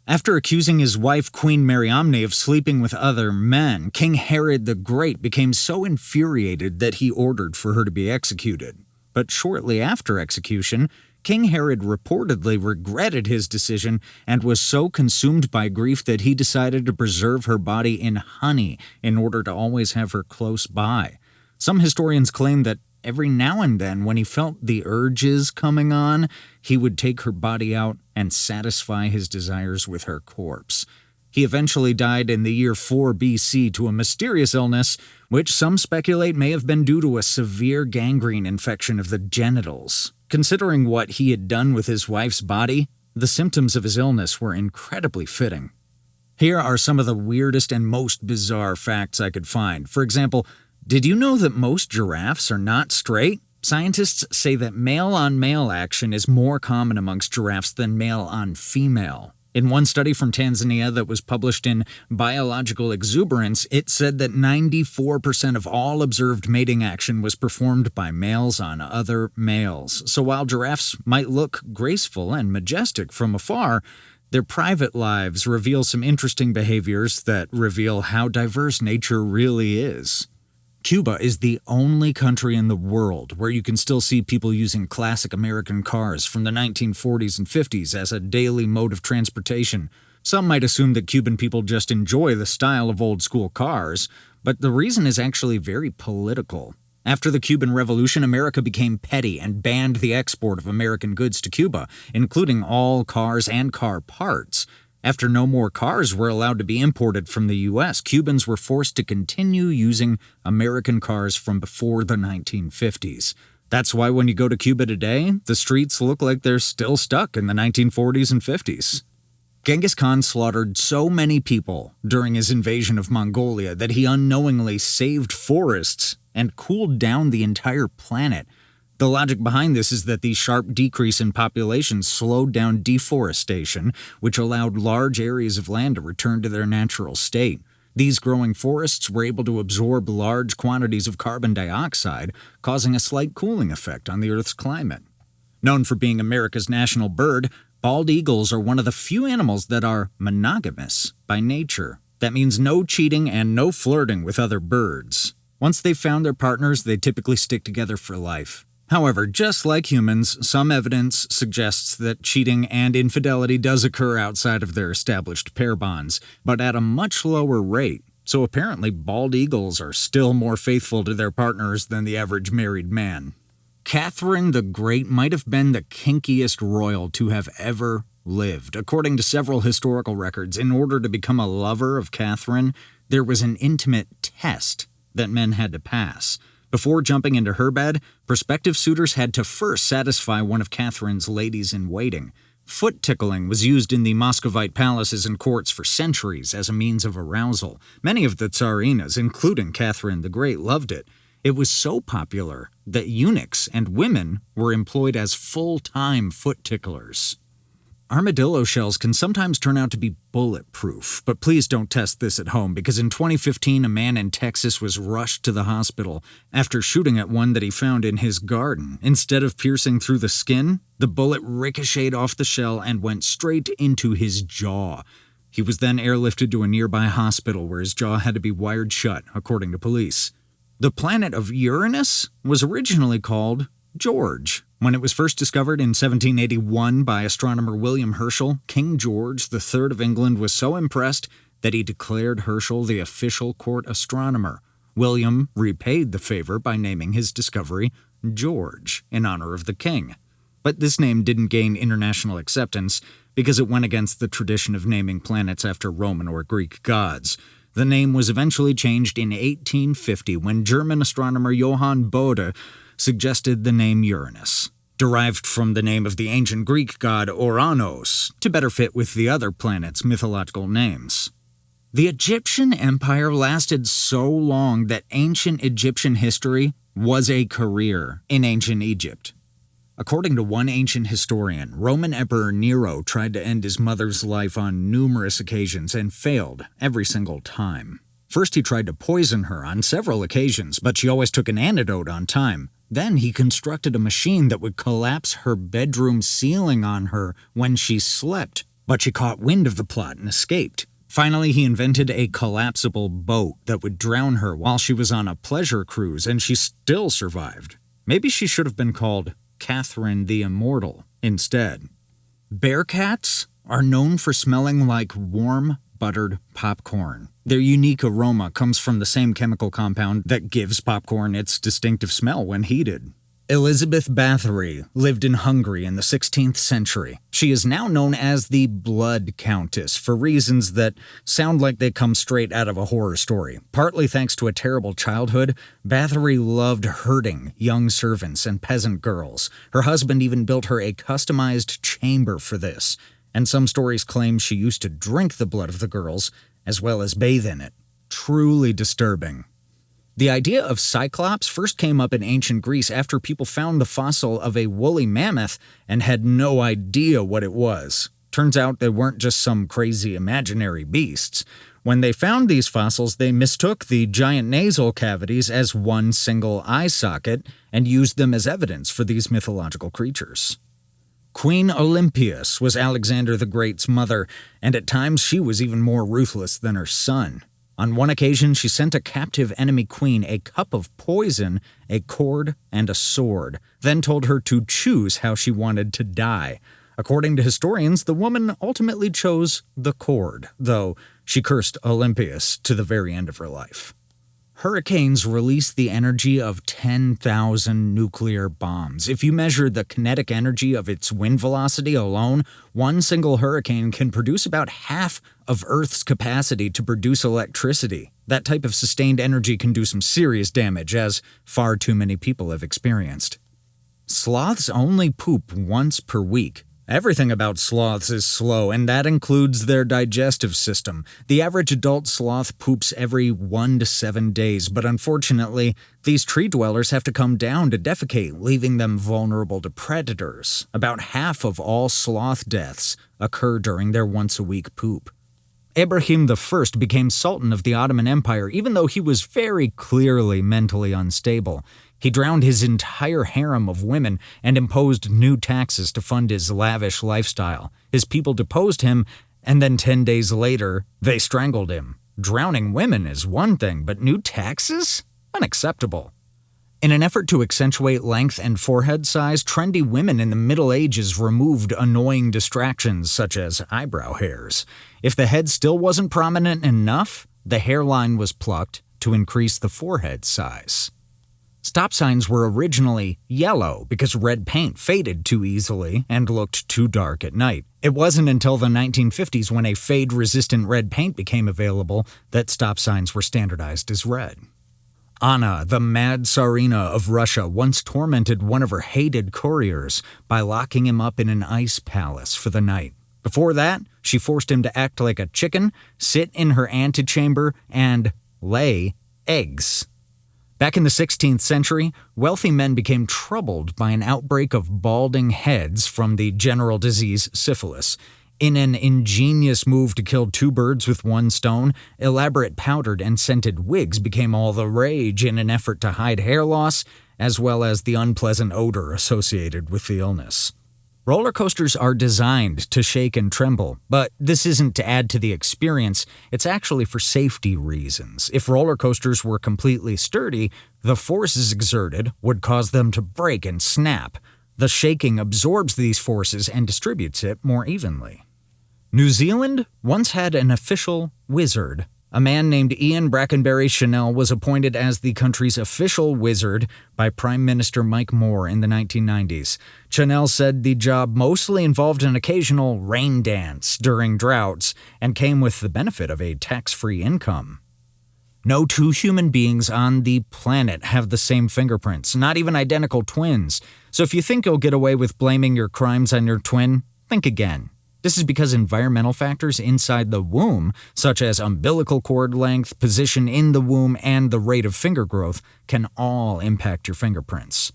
After accusing his wife Queen Mariamne of sleeping with other men, King Herod the Great became so infuriated that he ordered for her to be executed. But shortly after execution, King Herod reportedly regretted his decision and was so consumed by grief that he decided to preserve her body in honey in order to always have her close by. Some historians claim that every now and then, when he felt the urges coming on, he would take her body out and satisfy his desires with her corpse. He eventually died in the year 4 BC to a mysterious illness, which some speculate may have been due to a severe gangrene infection of the genitals. Considering what he had done with his wife's body, the symptoms of his illness were incredibly fitting. Here are some of the weirdest and most bizarre facts I could find. For example, did you know that most giraffes are not straight? Scientists say that male-on-male action is more common amongst giraffes than male-on-female. In one study from Tanzania that was published in Biological Exuberance, it said that 94% of all observed mating action was performed by males on other males. So while giraffes might look graceful and majestic from afar, their private lives reveal some interesting behaviors that reveal how diverse nature really is. Cuba is the only country in the world where you can still see people using classic American cars from the 1940s and 50s as a daily mode of transportation. Some might assume that Cuban people just enjoy the style of old-school cars, but the reason is actually very political. After the Cuban Revolution, America became petty and banned the export of American goods to Cuba, including all cars and car parts. After no more cars were allowed to be imported from the U.S., Cubans were forced to continue using American cars from before the 1950s. That's why when you go to Cuba today, the streets look like they're still stuck in the 1940s and 50s. Genghis Khan slaughtered so many people during his invasion of Mongolia that he unknowingly saved forests and cooled down the entire planet. The logic behind this is that the sharp decrease in population slowed down deforestation, which allowed large areas of land to return to their natural state. These growing forests were able to absorb large quantities of carbon dioxide, causing a slight cooling effect on the Earth's climate. Known for being America's national bird, bald eagles are one of the few animals that are monogamous by nature. That means no cheating and no flirting with other birds. Once they've found their partners, they typically stick together for life. However, just like humans, some evidence suggests that cheating and infidelity does occur outside of their established pair bonds, but at a much lower rate. So apparently bald eagles are still more faithful to their partners than the average married man. Catherine the Great might have been the kinkiest royal to have ever lived. According to several historical records, in order to become a lover of Catherine, there was an intimate test that men had to pass. Before jumping into her bed, prospective suitors had to first satisfy one of Catherine's ladies-in-waiting. Foot tickling was used in the Muscovite palaces and courts for centuries as a means of arousal. Many of the tsarinas, including Catherine the Great, loved it. It was so popular that eunuchs and women were employed as full-time foot ticklers. Armadillo shells can sometimes turn out to be bulletproof, but please don't test this at home because in 2015 a man in Texas was rushed to the hospital after shooting at one that he found in his garden. Instead of piercing through the skin, the bullet ricocheted off the shell and went straight into his jaw. He was then airlifted to a nearby hospital where his jaw had to be wired shut, according to police. The planet of Uranus was originally called George. When it was first discovered in 1781 by astronomer William Herschel, King George III of England was so impressed that he declared Herschel the official court astronomer. William repaid the favor by naming his discovery George in honor of the king. But this name didn't gain international acceptance because it went against the tradition of naming planets after Roman or Greek gods. The name was eventually changed in 1850 when German astronomer Johann Bode suggested the name Uranus, derived from the name of the ancient Greek god Oranos, to better fit with the other planets' mythological names. The Egyptian Empire lasted so long that ancient Egyptian history was a career in ancient Egypt. According to one ancient historian, Roman Emperor Nero tried to end his mother's life on numerous occasions and failed every single time. First, he tried to poison her on several occasions, but she always took an antidote on time. Then he constructed a machine that would collapse her bedroom ceiling on her when she slept. But she caught wind of the plot and escaped. Finally, he invented a collapsible boat that would drown her while she was on a pleasure cruise, and she still survived. Maybe she should have been called Catherine the Immortal instead. Bear cats are known for smelling like warm, buttered popcorn. Their unique aroma comes from the same chemical compound that gives popcorn its distinctive smell when heated. Elizabeth Bathory lived in Hungary in the 16th century. She is now known as the Blood Countess for reasons that sound like they come straight out of a horror story. Partly thanks to a terrible childhood, Bathory loved hurting young servants and peasant girls. Her husband even built her a customized chamber for this, and some stories claim she used to drink the blood of the girls as well as bathe in it. Truly disturbing. The idea of Cyclops first came up in ancient Greece after people found the fossil of a woolly mammoth and had no idea what it was. Turns out they weren't just some crazy imaginary beasts. When they found these fossils, they mistook the giant nasal cavities as one single eye socket and used them as evidence for these mythological creatures. Queen Olympias was Alexander the Great's mother, and at times she was even more ruthless than her son. On one occasion, she sent a captive enemy queen a cup of poison, a cord, and a sword, then told her to choose how she wanted to die. According to historians, the woman ultimately chose the cord, though she cursed Olympias to the very end of her life. Hurricanes release the energy of 10,000 nuclear bombs. If you measure the kinetic energy of its wind velocity alone, one single hurricane can produce about half of Earth's capacity to produce electricity. That type of sustained energy can do some serious damage, as far too many people have experienced. Sloths only poop once per week. Everything about sloths is slow, and that includes their digestive system. The average adult sloth poops every 1 to 7 days, but unfortunately, these tree dwellers have to come down to defecate, leaving them vulnerable to predators. About half of all sloth deaths occur during their once-a-week poop. Ibrahim I became Sultan of the Ottoman Empire, even though he was very clearly mentally unstable. He drowned his entire harem of women and imposed new taxes to fund his lavish lifestyle. His people deposed him, and then 10 days later, they strangled him. Drowning women is one thing, but new taxes? Unacceptable. In an effort to accentuate length and forehead size, trendy women in the Middle Ages removed annoying distractions such as eyebrow hairs. If the head still wasn't prominent enough, the hairline was plucked to increase the forehead size. Stop signs were originally yellow because red paint faded too easily and looked too dark at night. It wasn't until the 1950s, when a fade-resistant red paint became available, that stop signs were standardized as red. Anna, the mad Tsarina of Russia, once tormented one of her hated couriers by locking him up in an ice palace for the night. Before that, she forced him to act like a chicken, sit in her antechamber, and lay eggs. Back in the 16th century, wealthy men became troubled by an outbreak of balding heads from the general disease syphilis. In an ingenious move to kill two birds with one stone, elaborate powdered and scented wigs became all the rage in an effort to hide hair loss, as well as the unpleasant odor associated with the illness. Roller coasters are designed to shake and tremble, but this isn't to add to the experience, it's actually for safety reasons. If roller coasters were completely sturdy, the forces exerted would cause them to break and snap. The shaking absorbs these forces and distributes it more evenly. New Zealand once had an official wizard. A man named Ian Brackenbury Chanel was appointed as the country's official wizard by Prime Minister Mike Moore in the 1990s. Chanel said the job mostly involved an occasional rain dance during droughts and came with the benefit of a tax-free income. No two human beings on the planet have the same fingerprints, not even identical twins. So if you think you'll get away with blaming your crimes on your twin, think again. This is because environmental factors inside the womb, such as umbilical cord length, position in the womb, and the rate of finger growth, can all impact your fingerprints.